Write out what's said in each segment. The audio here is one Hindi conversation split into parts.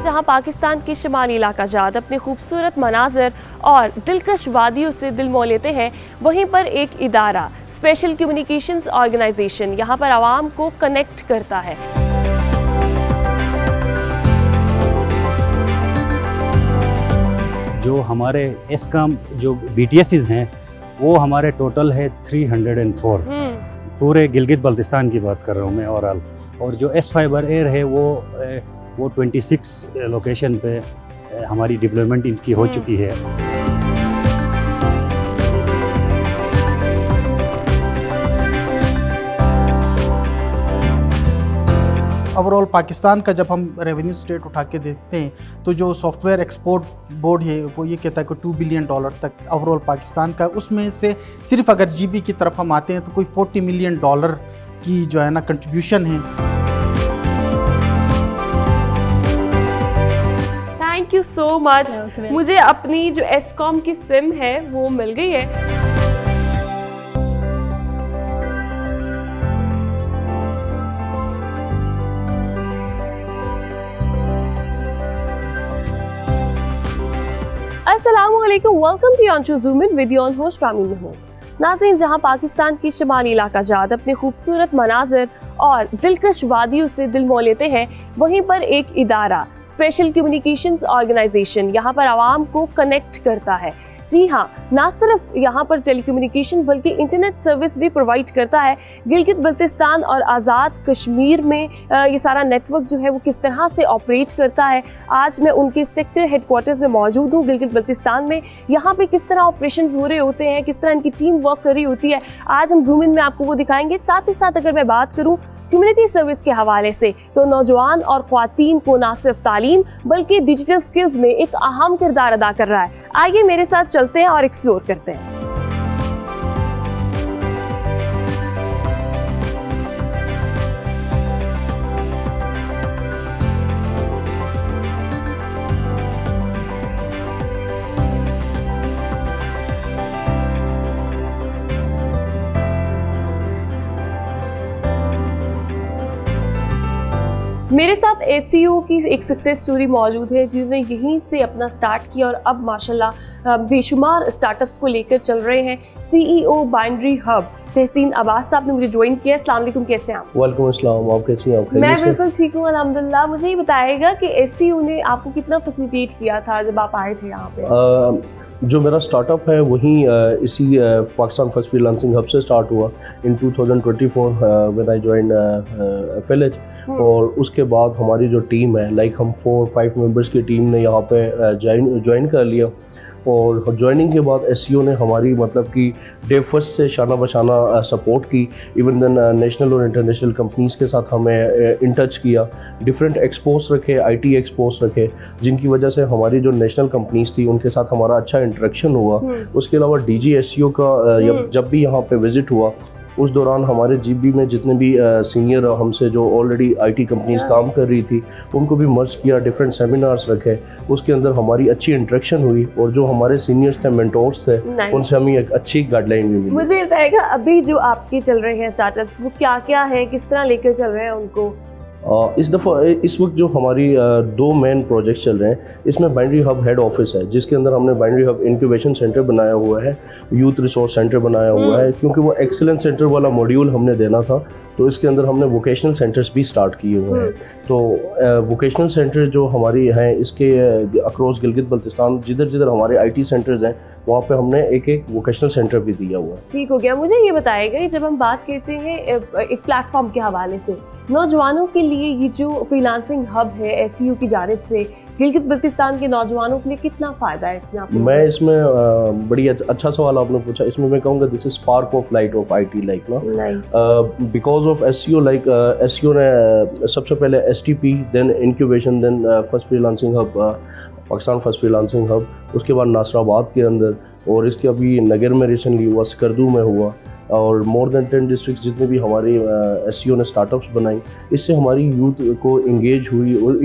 जहां पाकिस्तान के शुमाली इलाका जात अपने खूबसूरत मनाजर और दिलकश वादियों से दिल मोह लेते हैं, वहीं पर एक इदारा स्पेशल कम्युनिकेशंस ऑर्गेनाइजेशन यहां पर आवाम को कनेक्ट करता है। जो हमारे एस्कॉम जो BTSs हैं वो हमारे टोटल है 304। पूरे गिलगित बल्तिस्तान की बात कर रहा हूँ मैं ओवरऑल। और जो एस फाइबर एयर है वो 26 लोकेशन पे हमारी डिप्लॉयमेंट इनकी हो चुकी है। ओवरऑल पाकिस्तान का जब हम रेवेन्यू स्टेट उठा के देखते हैं तो जो सॉफ्टवेयर एक्सपोर्ट बोर्ड है वो ये कहता है कि $2 बिलियन तक ओवरऑल पाकिस्तान का, उसमें से सिर्फ अगर GB की तरफ हम आते हैं तो कोई $40 मिलियन की जो है ना कंट्रीब्यूशन है। Thank you so much. मुझे अपनी जो एस्कॉम की सिम है वो मिल गई है। अस्सलामुअलैकुम, welcome to Anshu zoom in with your host Kamil Mahmood. नाज़रीन, जहां पाकिस्तान की शुमाली इलाका जात अपने खूबसूरत मनाजर और दिलकश वादियों से दिल मोह लेते हैं, वहीं पर एक इदारा स्पेशल कम्युनिकेशंस ऑर्गेनाइजेशन यहां पर आवाम को कनेक्ट करता है। जी हाँ, ना सिर्फ यहाँ पर टेलीकम्युनिकेशन बल्कि इंटरनेट सर्विस भी प्रोवाइड करता है। गिलगित बल्तिस्तान और आज़ाद कश्मीर में ये सारा नेटवर्क जो है वो किस तरह से ऑपरेट करता है, आज मैं उनके सेक्टर हेडक्वार्टर्स में मौजूद हूँ गिलगित बल्तिस्तान में। यहाँ पे किस तरह ऑपरेशंस हो रहे होते हैं, किस तरह इनकी टीम वर्क कर रही होती है, आज हम ज़ूम इन में आपको वो दिखाएंगे। साथ ही साथ अगर मैं बात करूँ कम्युनिटी सर्विस के हवाले से तो नौजवान और ख्वातीन को ना सिर्फ तालीम बल्कि डिजिटल स्किल्स में एक अहम किरदार अदा कर रहा है। आइए मेरे साथ चलते हैं और एक्सप्लोर करते हैं। मेरे साथ SEO की एक सक्सेस स्टोरी मौजूद है जिन्होंने यहीं से अपना स्टार्ट किया और अब माशाल्लाह बेशुमार स्टार्टअप्स को लेकर चल रहे हैं। CEO बाइनरी हब तहसीन अब्बास साहब ने मुझे ज्वाइन किया। अस्सलाम वालेकुम, कैसे हैं आप? वालेकुम अस्सलाम, आप कैसी हैं? मैं बिल्कुल ठीक हूँ अल्हम्दुलिल्लाह। मुझे ये बताएगा कि SEO ने आपको कितना फैसिलिटेट किया था जब आप आए थे यहाँ पे? जो मेरा स्टार्टअप है वही इसी पाकिस्तान फर्स्ट फ्रीलांसिंग हब से स्टार्ट हुआ इन 2024 व्हेन आई जॉइन एफएलएच। और उसके बाद हमारी जो टीम है हम 4-5 मेंबर्स की टीम ने यहाँ पे ज्वाइन कर लिया। और ज्वाइनिंग के बाद SEO ने हमारी मतलब कि डे फर्स्ट से शाना बशाना सपोर्ट की। इवन देन नेशनल और इंटरनेशनल कंपनीज़ के साथ हमें इन टच किया, डिफरेंट एक्सपोज रखे, IT एक्सपोज रखे, जिनकी वजह से हमारी जो नेशनल कंपनीज़ थी उनके साथ हमारा अच्छा इंटरेक्शन हुआ। उसके अलावा DG SEO का जब भी यहाँ पे विज़िट हुआ उस दौरान हमारे GB में जितने भी सीनियर हमसे जो ऑलरेडी IT कंपनीज काम कर रही थी उनको भी मर्ज किया, डिफरेंट सेमिनार्स रखे, उसके अंदर हमारी अच्छी इंटरेक्शन हुई और जो हमारे सीनियर्स थे, मेंटोर्स थे, उनसे हमें एक अच्छी गाइडलाइन भी मिली। मुझे बताएगा अभी जो आपके चल रहे हैं स्टार्टअप्स वो क्या क्या है, किस तरह लेकर चल रहे हैं उनको? इस वक्त जो हमारी 2 मेन प्रोजेक्ट्स चल रहे हैं, इसमें बाइनरी हब हेड ऑफिस है जिसके अंदर हमने बाइनरी हब इंक्यूबेशन सेंटर बनाया हुआ है, यूथ रिसोर्स सेंटर बनाया हुआ है, क्योंकि वो एक्सीलेंस सेंटर वाला मॉड्यूल हमने देना था तो इसके अंदर हमने वोकेशनल सेंटर्स भी स्टार्ट किए हुए हैं। तो वोकेशनल सेंटर जो हमारी हैं इसके अक्रॉस गिलगित बल्तिस्तान जिधर जिधर हमारे IT सेंटर्स हैं वहाँ पे हमने एक वोकेशनल सेंटर भी दिया हुआ है। ठीक हो गया। मुझे ये बताएगा जब हम बात करते हैं एक प्लेटफॉर्म के हवाले से नौजवानों के लिए ये जो फ्रीलांसिंग हब है SEO की जानिब से गिलगित बल्तिस्तान के नौजवानों के लिए कितना फ़ायदा है इसमें आपको? मैं इसमें बड़ी अच्छा सवाल आपने पूछा। इसमें मैं कहूँगा this is spark of light of IT because of SEO SEO ने सबसे पहले STP, then incubation, then first freelancing hub Pakistan first freelancing hub, उसके बाद नासराबाद के अंदर, और इसके अभी नगर में रिसेंटली हुआ, स्कर्दू में हुआ। और मोर देन 10 डिस्ट्रिक्ट जितने भी हमारे SCO ने स्टार्टअप्स बनाई, इससे हमारी यूथ को इंगेज हुई और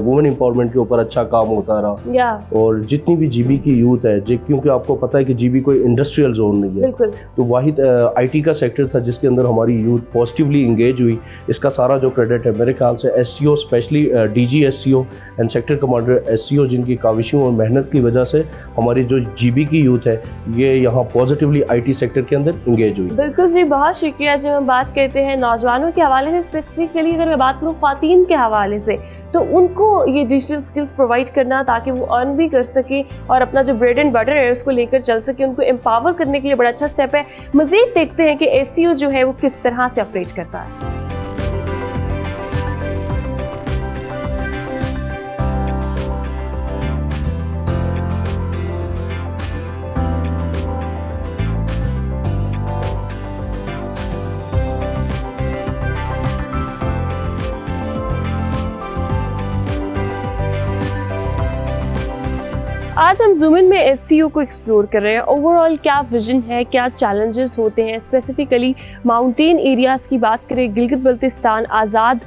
वुमेन एम्पावरमेंट के ऊपर अच्छा काम होता रहा। और जितनी भी GB की यूथ है, क्योंकि आपको पता है कि GB कोई इंडस्ट्रियल जोन नहीं है, तो वाहिद IT का सेक्टर था जिसके अंदर हमारी यूथ पॉजिटिवली इंगेज हुई। इसका सारा जो क्रेडिट है मेरे ख्याल से SCO, specially DG SCO and sector commander SCO, जिनकी काविशों और मेहनत की वजह से हमारी जो GB की यूथ है ये यहाँ पॉजिटिवली IT सेक्टर के अंदर इंगेज हुई। बिल्कुल जी, बहुत शुक्रिया। जब हम बात करते हैं नौजवानों के हवाले से, स्पेसिफिकली अगर मैं बात करूँ ख्वातीन के हवाले से, तो उनको ये डिजिटल स्किल्स प्रोवाइड करना ताकि वो अर्न भी कर सके और अपना जो ब्रेड एंड बटर है उसको लेकर चल सके, उनको एम्पावर करने के लिए बड़ा अच्छा स्टेप है। मज़ीद देखते हैं कि SCO जो है वो किस तरह से ऑपरेट करता है। आज हम जूम इन में SCO को एक्सप्लोर कर रहे हैं। ओवरऑल क्या विजन है, क्या चैलेंजेस होते हैं, स्पेसिफिकली माउंटेन एरियाज़ की बात करें, गिलगित बल्तिस्तान, आज़ाद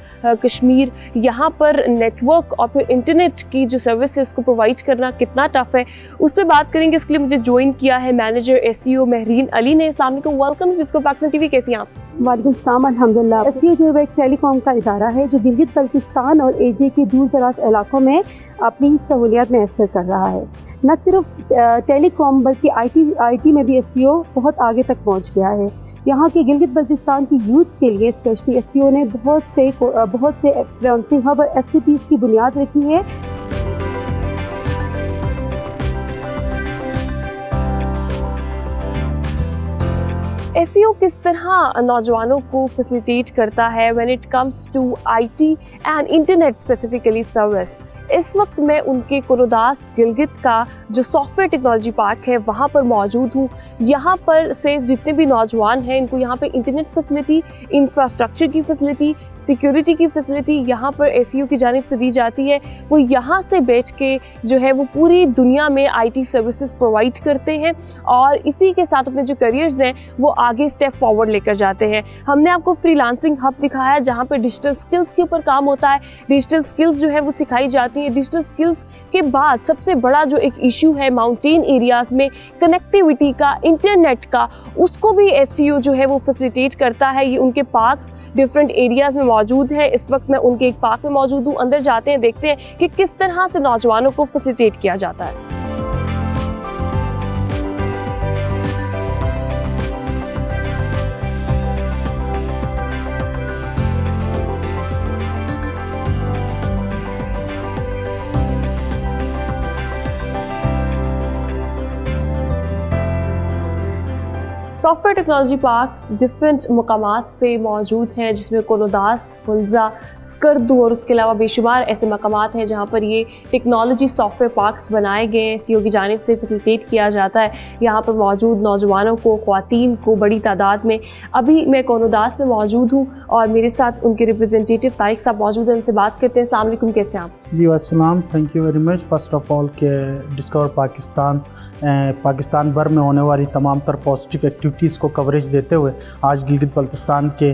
कश्मीर, यहाँ पर नेटवर्क और फिर इंटरनेट की जो सर्विस है उसको प्रोवाइड करना कितना टफ है, उस पर बात करेंगे। इसके लिए मुझे ज्वाइन किया है मैनेजर SCO महरीन अली ने। अस्सलाम वालेकुम, वेलकम टू पाकिस्तान TV। कैसी हैं आप? वालेकुम सलाम, अल्हम्दुलिल्लाह। SCO जो है एक टेलीकॉम का इदारा है जो गिलगित बल्तिस्तान और AJ के दूर दराज इलाकों में अपनी सहूलियत में असर कर रहा है। न सिर्फ टेलीकॉम बल्कि IT में भी SCO बहुत आगे तक पहुंच गया है। यहाँ के गिलगित बल्तिस्तान की यूथ के लिए स्पेशली SCO ने बहुत से फ्रीलांसिंग हब और STPs की बुनियाद रखी है। SCO किस तरह नौजवानों को फैसिलिटेट करता है when it comes to IT and internet specifically service? इस वक्त मैं उनके कोरोदास गिलगित का जो सॉफ्टवेयर टेक्नोलॉजी पार्क है वहाँ पर मौजूद हूँ। यहाँ पर से जितने भी नौजवान हैं इनको यहाँ पे इंटरनेट फैसिलिटी, इंफ्रास्ट्रक्चर की फैसिलिटी, सिक्योरिटी की फैसिलिटी यहाँ पर SCO की जानिब से दी जाती है। वो यहाँ से बैठ के जो है वो पूरी दुनिया में IT सर्विसेज प्रोवाइड करते हैं और इसी के साथ अपने जो करियर्स हैं वो आगे स्टेप फॉरवर्ड लेकर जाते हैं। हमने आपको फ्रीलांसिंग हब दिखाया जहाँ पर डिजिटल स्किल्स के ऊपर काम होता है, डिजिटल स्किल्स जो है वो सिखाई जाती है। डिजिटल स्किल्स के बाद सबसे बड़ा जो एक इशू है माउंटेन एरियाज़ में कनेक्टिविटी का, इंटरनेट का, उसको भी SCO जो है वो फैसिलिटेट करता है। ये उनके पार्क्स डिफरेंट एरियाज़ में मौजूद है। इस वक्त मैं उनके एक पार्क में मौजूद हूँ। अंदर जाते हैं, देखते हैं कि किस तरह से नौजवानों को फैसिलिटेट किया जाता है। सॉफ्टवेयर टेक्नोलॉजी पार्क्स डिफरेंट मकामात पे मौजूद हैं जिसमें कोरोदास, हुल्जा, स्कर्दू और उसके अलावा बेशुमार ऐसे मकामात हैं जहाँ पर ये टेक्नोलॉजी सॉफ्टवेयर पार्क्स बनाए गए हैं। SCO की जानिब से फैसिलिटेट किया जाता है यहाँ पर मौजूद नौजवानों को, ख्वातीन को बड़ी तादाद में। अभी मैं कोरोदास में मौजूद हूँ और मेरे साथ उनके रिप्रेजेंटेटिव तारिक साहब मौजूद हैं, उनसे बात करते हैं। अस्सलाम वालेकुम, कैसे हैं आप? जी अस्सलाम, thank you very much. First of all के डिस्कवर पाकिस्तान भर में होने वाली तमाम तर पॉजिटिव एक्टिविटीज़ को कवरेज देते हुए आज गिलगित बल्तिस्तान के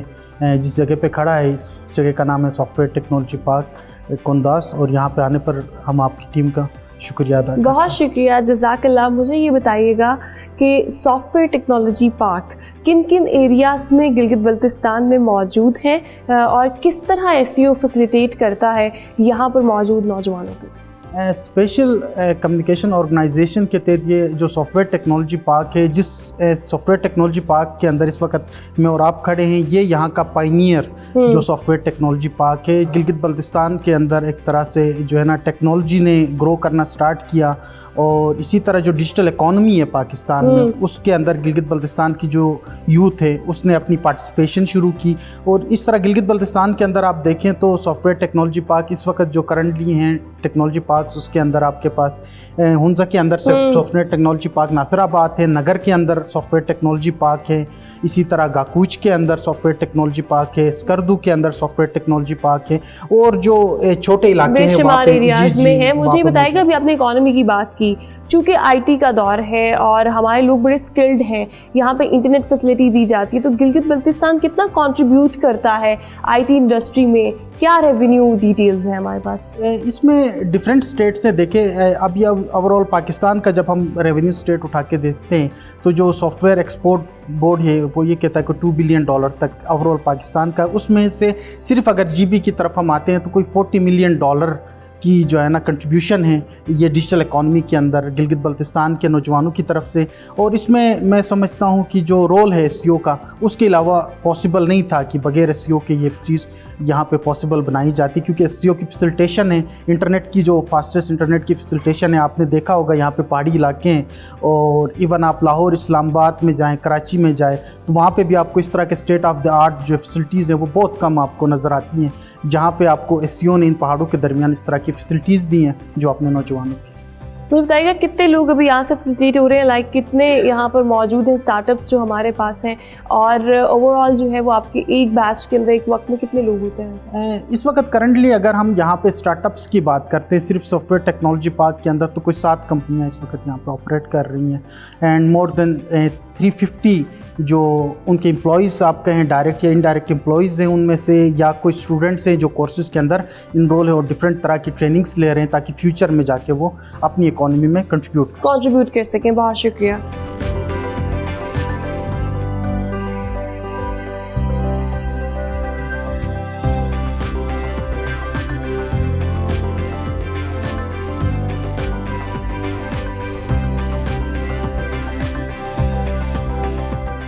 जिस जगह पे खड़ा है, इस जगह का नाम है सॉफ्टवेयर टेक्नोलॉजी पार्क कोंदास, और यहाँ पे आने पर हम आपकी टीम का शुक्रिया अदा करते हैं। बहुत शुक्रिया, जज़ाकल्लाह। मुझे ये बताइएगा कि सॉफ्टवेयर टेक्नोलॉजी पार्क किन किन एरियाज़ में गिलगित बल्तिस्तान में मौजूद है और किस तरह SCO फैसिलिटेट करता है यहाँ पर मौजूद नौजवानों को? स्पेशल कम्युनिकेशन ऑर्गेनाइजेशन के तहत ये जो सॉफ्टवेयर टेक्नोलॉजी पार्क है, जिस सॉफ्टवेयर टेक्नोलॉजी पार्क के अंदर इस वक्त मैं और आप खड़े हैं, ये यहाँ का पायनियर जो सॉफ्टवेयर टेक्नोलॉजी पार्क है। गिलगित बल्तिस्तान के अंदर एक तरह से जो है ना टेक्नोलॉजी ने ग्रो करना स्टार्ट किया और इसी तरह जो डिजिटल इकॉनमी है पाकिस्तान में, उसके अंदर गिलगित बल्तिस्तान की जो यूथ है उसने अपनी पार्टिसिपेशन शुरू की। और इस तरह गिलगित बल्तिस्तान के अंदर आप देखें तो सॉफ्टवेयर टेक्नोलॉजी पार्क इस वक्त जो करंटली हैं टेक्नोलॉजी पार्क्स, उसके अंदर आपके पास हुंजा के अंदर सॉफ्टवेयर टेक्नोलॉजी पार्क नासिराबाद है, नगर के अंदर सॉफ्टवेयर टेक्नोलॉजी पार्क है, इसी तरह गाकूच के अंदर सॉफ्टवेयर टेक्नोलॉजी पार्क है, स्कर्दू के अंदर सॉफ्टवेयर टेक्नोलॉजी पार्क है, और जो छोटे इलाके हैं बेशुमार एरियाज में है। मुझे बताइएगा, अभी आपने इकोनॉमी की बात की चूँकि आईटी का दौर है और हमारे लोग बड़े स्किल्ड हैं, यहाँ पे इंटरनेट फैसिलिटी दी जाती है, तो गिलगित बल्तिस्तान कितना कंट्रीब्यूट करता है आईटी इंडस्ट्री में? क्या रेवेन्यू डिटेल्स हैं हमारे पास? इसमें डिफरेंट स्टेट से देखें, अब ये ओवरऑल पाकिस्तान का जब हम रेवेन्यू स्टेट उठा के देखते हैं तो जो सॉफ्टवेयर एक्सपोर्ट बोर्ड है वो ये कहता है कि $2 बिलियन तक ओवरऑल पाकिस्तान का, उसमें से सिर्फ अगर जीबी की तरफ हम आते हैं तो कोई $40 मिलियन की जो है ना कंट्रीब्यूशन है ये डिजिटल इकॉनमी के अंदर गिलगित बल्तिस्तान के नौजवानों की तरफ से। और इसमें मैं समझता हूँ कि जो रोल है एसईओ का, उसके अलावा पॉसिबल नहीं था कि बगैर एसईओ के ये चीज़ यहाँ पे पॉसिबल बनाई जाती, क्योंकि एसईओ की फैसिलिटेशन है, इंटरनेट की जो फास्टेस्ट इंटरनेट की फैसिलिटेशन है, आपने देखा होगा यहाँ पे पहाड़ी इलाके हैं और इवन आप लाहौर इस्लामाबाद में जाएँ, कराची में जाए तो वहाँ पे भी आपको इस तरह के स्टेट ऑफ द आर्ट जो फैसिलिटीज़ हैं वो बहुत कम आपको नज़र आती हैं, जहाँ पे आपको एसईओ ने इन पहाड़ों के दरमियान इस तरह की फैसिलिटीज़ दी हैं जो अपने नौजवानों की। तो बताइएगा कितने लोग अभी यहाँ से फैसिलिटेट हो रहे हैं, लाइक कितने यहाँ पर मौजूद हैं स्टार्टअप्स जो हमारे पास हैं, और ओवरऑल जो है वो आपके एक बैच के अंदर एक वक्त में कितने लोग होते हैं? इस वक्त करंटली अगर हम यहाँ पे स्टार्टअप्स की बात करते हैं सिर्फ सॉफ्टवेयर टेक्नोलॉजी पार्क के अंदर, तो कोई 7 कंपनियाँ इस वक्त यहाँ पे ऑपरेट कर रही हैं एंड मोर देन 350 जो उनके एम्प्लॉयज़ आप कहें डायरेक्ट या इनडायरेक्ट एम्प्लॉयज़ हैं उनमें से, या कोई स्टूडेंट्स हैं जो कोर्सेज़ के अंदर इनरोल है और डिफरेंट तरह की ट्रेनिंग्स ले रहे हैं ताकि फ्यूचर में जाके वो अपनी इकॉनमी में कंट्रीब्यूट कर सकें। बहुत शुक्रिया।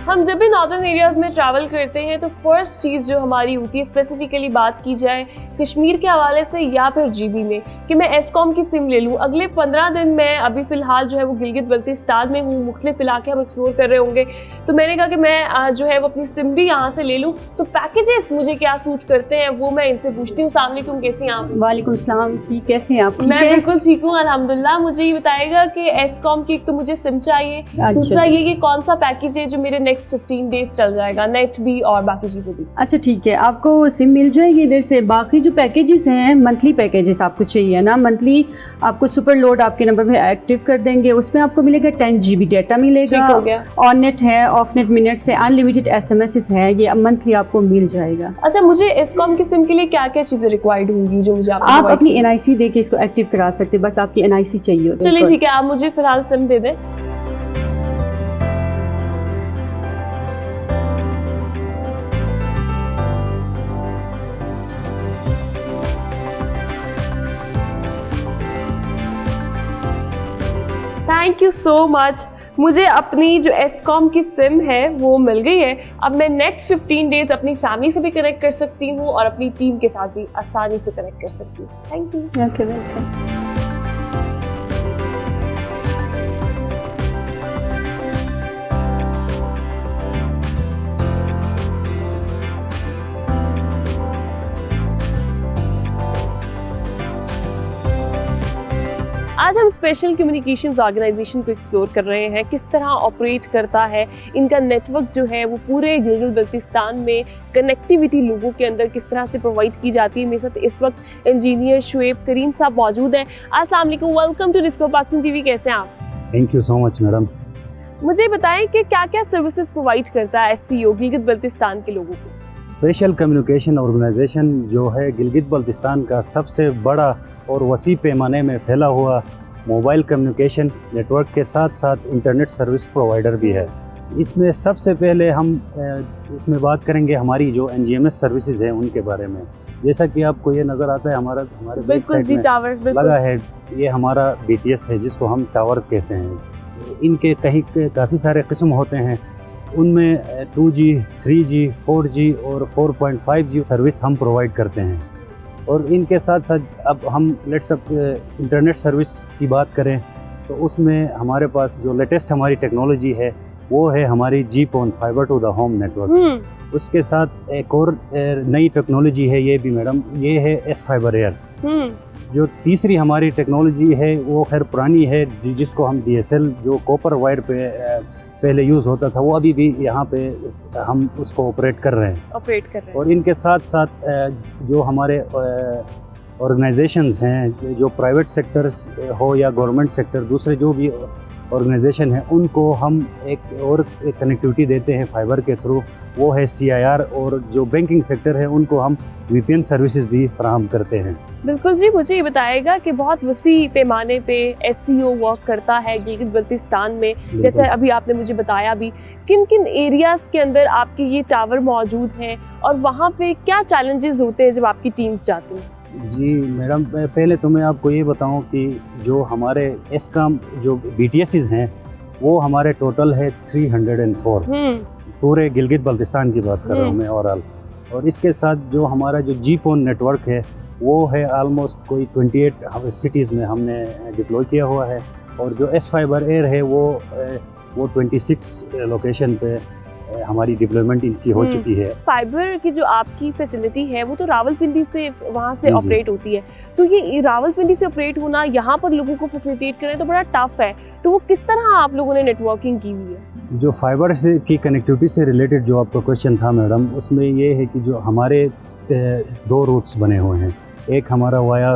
हम जब भी नॉर्दर्न एरियाज़ में ट्रैवल करते हैं तो फर्स्ट चीज़ जो हमारी होती है, स्पेसिफिकली बात की जाए कश्मीर के हवाले से या फिर जीबी में, कि मैं एस्कॉम की सिम ले लूँ। अगले 15 दिन मैं अभी फ़िलहाल जो है वो गिलगित बल्तिस्तान में हूँ, मुख्तलिफ इलाके हम एक्सप्लोर कर रहे होंगे, तो मैंने कहा कि मैं जो है वो अपनी सिम भी यहाँ से ले लूँ। तो पैकेजेस मुझे क्या सूट करते हैं वो मैं इनसे पूछती हूँ। अस्सलाम वालेकुम, कैसी हैं आप? वालेकुम सलाम, ठीक, कैसे हैं आप? मैं बिल्कुल ठीक हूँ अल्हम्दुलिल्लाह। मुझे ये बताएगा कि एस्कॉम की एक तो मुझे सिम चाहिए, दूसरा ये कि कौन सा पैकेज है जो मेरे नेक्स्ट 15 डेज चल जाएगा, नेट भी और बाकी चीज़ें भी। अच्छा ठीक है, आपको सिम मिल जाएगी इधर से। बाकी जो पैकेजेस हैं, मंथली पैकेजेस आपको चाहिए ना, मंथली आपको सुपर लोड आपके नंबर पे एक्टिव कर देंगे, उसमें आपको मिलेगा 10 GB डाटा मिलेगा, ठीक हो गया। ऑन नेट है, ऑफ नेट मिनट्स है, अनलिमिटेड SMS है, ये मंथली आपको मिल जाएगा। अच्छा, मुझे एस्कॉम की सिम के लिए क्या क्या चीज़ें रिक्वायर्ड होंगी जो मुझे आप अपनी NIC दे के इसको एक्टिव करा सकते हैं, बस आपकी NIC चाहिए। चलिए ठीक है, आप मुझे फिलहाल सिम दे दें। Thank you so much. मुझे अपनी जो एस्कॉम की सिम है वो मिल गई है। अब मैं नेक्स्ट 15 डेज अपनी फैमिली से भी कनेक्ट कर सकती हूँ और अपनी टीम के साथ भी आसानी से कनेक्ट कर सकती हूँ। Thank you. Okay, welcome. आज हम स्पेशल कम्युनिकेशंस ऑर्गेनाइजेशन को एक्सप्लोर कर रहे हैं, किस तरह ऑपरेट करता है इनका नेटवर्क जो है वो पूरे गिलगित बल्तिस्तान में कनेक्टिविटी लोगों के अंदर किस तरह से प्रोवाइड की जाती है। मेरे साथ इस वक्त इंजीनियर शुएब करीम साहब मौजूद हैं। अस्सलाम वालेकुम, welcome to discover Pakistan TV। कैसे हैं आप? Thank you so much madam. मुझे बताएं कि क्या क्या सर्विसेज प्रोवाइड करता है SCO गिलगित बल्तिस्तान के लोगों को? स्पेशल कम्युनिकेशन ऑर्गेनाइजेशन जो है गिलगित बल्तिस्तान का सबसे बड़ा और वसी पैमाने में फैला हुआ मोबाइल कम्युनिकेशन नेटवर्क के साथ साथ इंटरनेट सर्विस प्रोवाइडर भी है। इसमें सबसे पहले हम इसमें बात करेंगे हमारी जो NGMS सर्विसेज हैं उनके बारे में। जैसा कि आपको ये नज़र आता है हमारे बैक साइड में टावर लगा है, ये हमारा BTS है जिसको हम टावर्स कहते हैं। इनके काफ़ी सारे किस्म होते हैं, उनमें 2G, 3G, 4G और 4.5G सर्विस हम प्रोवाइड करते हैं। और इनके साथ साथ अब हम लेट्स इंटरनेट सर्विस की बात करें तो उसमें हमारे पास जो लेटेस्ट हमारी टेक्नोलॉजी है वो है हमारी GPON fibre to the home network. उसके साथ एक और नई टेक्नोलॉजी है ये भी मैडम, ये है S-Fiber Air। जो तीसरी हमारी टेक्नोलॉजी है वो खैर पुरानी है, जिसको हम DSL जो कॉपर वायर पे पहले यूज़ होता था, वो अभी भी यहाँ पे हम उसको ऑपरेट कर रहे हैं। और इनके साथ साथ जो हमारे ऑर्गेनाइजेशंस हैं, जो प्राइवेट सेक्टर्स हो या गवर्नमेंट सेक्टर, दूसरे जो भी ऑर्गेनाइजेशन हैं, उनको हम एक और कनेक्टिविटी देते हैं फाइबर के थ्रू, वो है CIR। और जो बैंकिंग सेक्टर है उनको हम VPN सर्विसेज भी फराहम करते हैं। बिल्कुल जी, मुझे ये बताएगा कि बहुत वसी पैमाने पे SCO वर्क करता है गिलगित बल्तिस्तान में, जैसे अभी आपने मुझे बताया भी, किन किन एरियाज़ के अंदर आपके ये टावर मौजूद हैं और वहाँ पे क्या चैलेंजेस होते हैं जब आपकी टीम्स जाती हैं? जी मैडम, पहले तो मैं आपको ये बताऊं कि जो हमारे एस्कॉम जो BTSs हैं वो हमारे टोटल है 304, पूरे गिलगित बल्तिस्तान की बात कर रहा हूँ मैं ओवरऑल। और इसके साथ जो हमारा जो GPON नेटवर्क है वो है ऑलमोस्ट कोई 28 सिटीज़ में हमने डिप्लॉय किया हुआ है। और जो S-Fiber Air है वो 26 लोकेशन पे हमारी डिप्लॉयमेंट इनकी हो चुकी है। फाइबर की जो आपकी फैसिलिटी है वो तो रावलपिंडी से वहाँ से जी। ऑपरेट होती है, तो ये रावलपिंडी से ऑपरेट होना, यहाँ पर लोगों को फैसिलिटेट करना तो बड़ा टफ है, तो वो किस तरह आप लोगों ने नेटवर्किंग की हुई है? जो फाइबर से की कनेक्टिविटी से रिलेटेड जो आपका क्वेश्चन था मैडम, उसमें ये है कि जो हमारे 2 रूट्स बने हुए हैं, एक हमारा वाया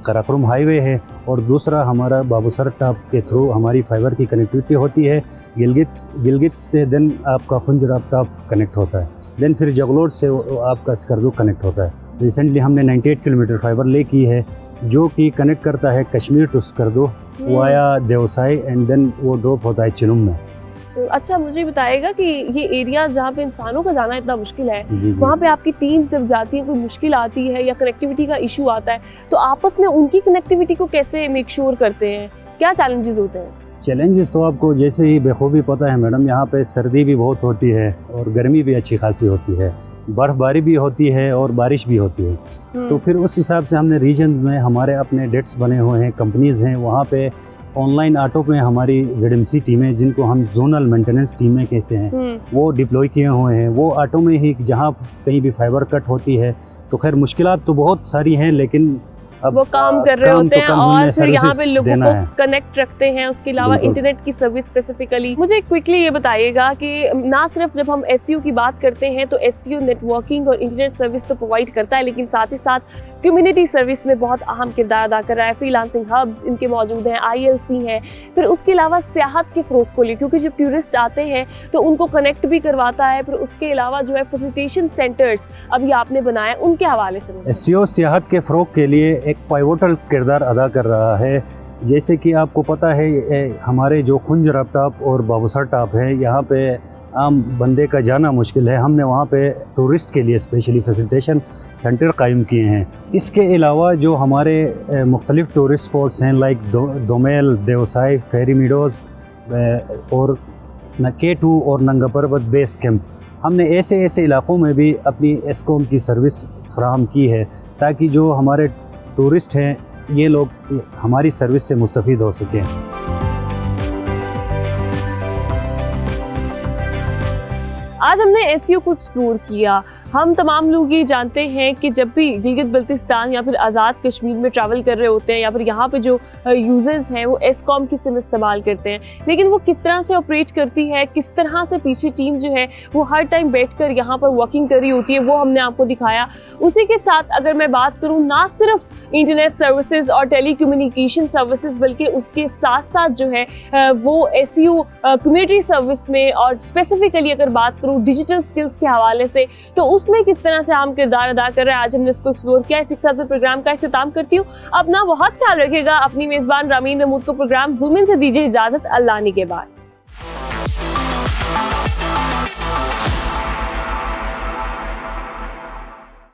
कराक्रम हाईवे है और दूसरा हमारा बाबूसर टाप के थ्रू हमारी फाइबर की कनेक्टिविटी होती है गिलगित से। देन आपका खुंजराब टाप कनेक्ट होता है, देन फिर जगलोट से आपका स्कर्दू कनेक्ट होता है। रिसेंटली हमने 98 किलोमीटर फाइबर ले की है जो कि कनेक्ट करता है Kashmir to Skardu via Deosai, and then वो ड्रॉप होता है चिनुम में। अच्छा, मुझे बताएगा कि ये एरिया जहाँ पे इंसानों का जाना इतना मुश्किल है, जी। वहाँ पे आपकी टीम्स जब जाती है, कोई मुश्किल आती है या कनेक्टिविटी का इशू आता है, तो आपस में उनकी कनेक्टिविटी को कैसे मेक श्योर करते हैं? क्या चैलेंजेस होते हैं? चैलेंजेस तो आपको जैसे ही बेखूबी पता है मैडम, यहाँ पे सर्दी भी बहुत होती है और गर्मी भी अच्छी खासी होती है, बर्फ़बारी भी होती है और बारिश भी होती है। तो फिर उस हिसाब से हमने रीजन में हमारे अपने डेट्स बने हुए हैं, कंपनीज़ हैं, वहाँ पे ऑनलाइन ऑटो में हमारी ZMC टीमें, जिनको हम जोनल मेंटेनेंस टीमें कहते हैं, वो डिप्लॉय किए हुए हैं। वो ऑटो में ही जहाँ कहीं भी फाइबर कट होती है, तो खैर मुश्किलात तो बहुत सारी हैं, लेकिन अब वो काम कर रहे होते हैं और फिर यहाँ पे लोगों को है। कनेक्ट रखते हैं। उसके अलावा इंटरनेट की सर्विस स्पेसिफिकली मुझे क्विकली ये बताइएगा कि ना सिर्फ जब हम SCO की बात करते हैं तो SCO नेटवर्किंग और इंटरनेट सर्विस तो प्रोवाइड करता है, लेकिन साथ ही साथ कम्युनिटी सर्विस में बहुत अहम किरदार अदा कर रहा है। फ्रीलांसिंग हब्स इनके मौजूद हैं, ILC हैं, फिर उसके अलावा सियाहत के फ़रोग को लिए, क्योंकि जब टूरिस्ट आते हैं तो उनको कनेक्ट भी करवाता है। फिर उसके अलावा जो है फैसिलिटेशन सेंटर्स अभी आपने बनाए, उनके हवाले से SCO सियाहत के फ़रोग के लिए एक पाइवोटल किरदार अदा कर रहा है। जैसे कि आपको पता है हमारे जो खुंजराब टाप और बाबूसर टाप है, यहाँ पे आम बंदे का जाना मुश्किल है। हमने वहाँ पे टूरिस्ट के लिए स्पेशली फैसिलिटेशन सेंटर कायम किए हैं। इसके अलावा जो हमारे मुख्तलिफ टूरिस्ट स्पॉट्स हैं लाइक दोमेल, देवसाई, फेरी मीडोज़ और K2 और नंगा पर्वत बेस कैंप, हमने ऐसे इलाक़ों में भी अपनी एस्कॉम की सर्विस फ्राहम की है ताकि जो हमारे टूरिस्ट हैं ये लोग हमारी सर्विस से मुस्तफ़ीद हो सकें। आज हमने SCO को एक्सप्लोर किया। हम तमाम लोग ये जानते हैं कि जब भी गिलगित बल्तिस्तान या फिर आज़ाद कश्मीर में ट्रैवल कर रहे होते हैं या फिर यहाँ पे जो यूज़र्स हैं वो एस्कॉम की सिम इस्तेमाल करते हैं, लेकिन वो किस तरह से ऑपरेट करती है, किस तरह से पीछे टीम जो है वो हर टाइम बैठकर यहाँ पर वर्किंग कर रही होती है, वो हमने आपको दिखाया। उसी के साथ अगर मैं बात करूँ ना सिर्फ इंटरनेट सर्विसेज और टेलीकम्युनिकेशन सर्विसेज, बल्कि उसके साथ साथ जो है वो SCO कम्युनिटी सर्विस में और स्पेसिफिकली अगर बात करूँ डिजिटल स्किल्स के हवाले से, तो उसमें किस तरह से अहम किरदार अदा कर रहा है, आज हमने इसको एक्सप्लोर किया। इसी के साथ मैं प्रोग्राम का इख्तिताम करती हूँ। अपना बहुत ख्याल रखिएगा। अपनी मेज़बान रामीन महमूद को प्रोग्राम ज़ूम इन से दीजिए इजाज़त। अल्लाह निगहबान।